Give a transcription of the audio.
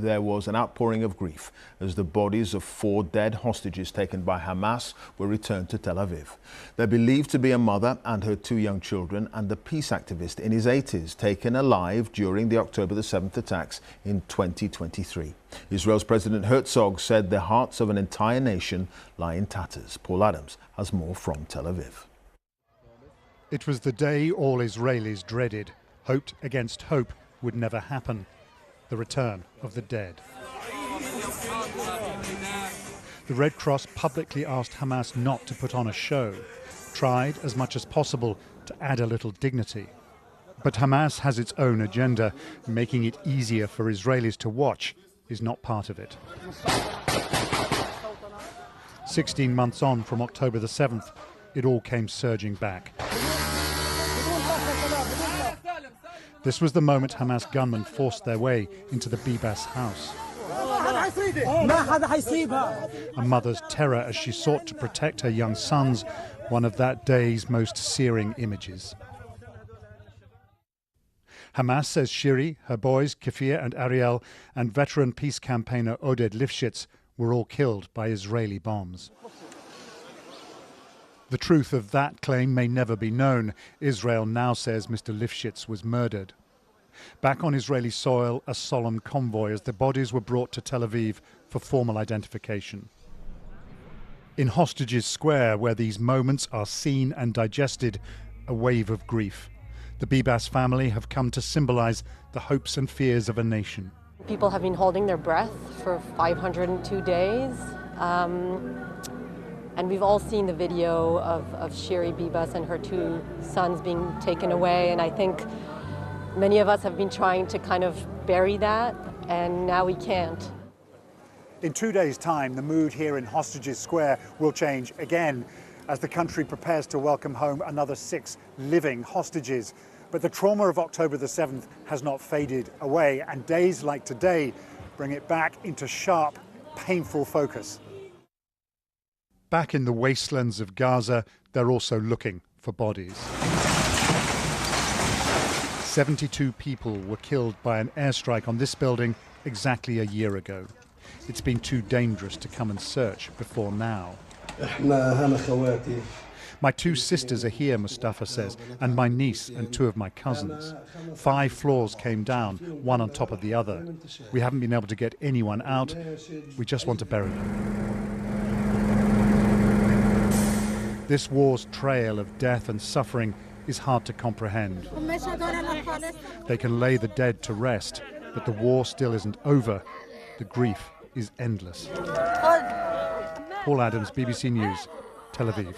there was an outpouring of grief as the bodies of 4 dead hostages taken by Hamas were returned to Tel Aviv. They're believed to be a mother and her 2 young children and a peace activist in his 80s taken alive during the October the 7th attacks in 2023. Israel's President Herzog said the hearts of an entire nation lie in tatters. Paul Adams has more from Tel Aviv. It was the day all Israelis dreaded, hoped against hope would never happen. The return of the dead. The Red Cross publicly asked Hamas not to put on a show, tried as much as possible to add a little dignity. But Hamas has its own agenda. Making it easier for Israelis to watch is not part of it. 16 months on from October the 7th, it all came surging back. This was the moment Hamas gunmen forced their way into the Bibas house. A mother's terror as she sought to protect her young sons, one of that day's most searing images. Hamas says Shiri, her boys, Kefir and Ariel, and veteran peace campaigner Oded Lifschitz were all killed by Israeli bombs. The truth of that claim may never be known. Israel now says Mr. Lifschitz was murdered. Back on Israeli soil, a solemn convoy as the bodies were brought to Tel Aviv for formal identification. In Hostages Square, where these moments are seen and digested, a wave of grief. The Bibas family have come to symbolize the hopes and fears of a nation. People have been holding their breath for 502 days. And we've all seen the video of Shiri Bibas and her 2 sons being taken away. And I think many of us have been trying to kind of bury that, and now we can't. In 2 days' time, the mood here in Hostages Square will change again as the country prepares to welcome home another 6 living hostages. But the trauma of October the 7th has not faded away, and days like today bring it back into sharp, painful focus. Back in the wastelands of Gaza, they're also looking for bodies. 72 people were killed by an airstrike on this building exactly a year ago. It's been too dangerous to come and search before now. My 2 sisters are here, Mustafa says, and my niece and 2 of my cousins. 5 floors came down, one on top of the other. We haven't been able to get anyone out. We just want to bury them. This war's trail of death and suffering is hard to comprehend. They can lay the dead to rest, but the war still isn't over. The grief is endless. Paul Adams, BBC News, Tel Aviv.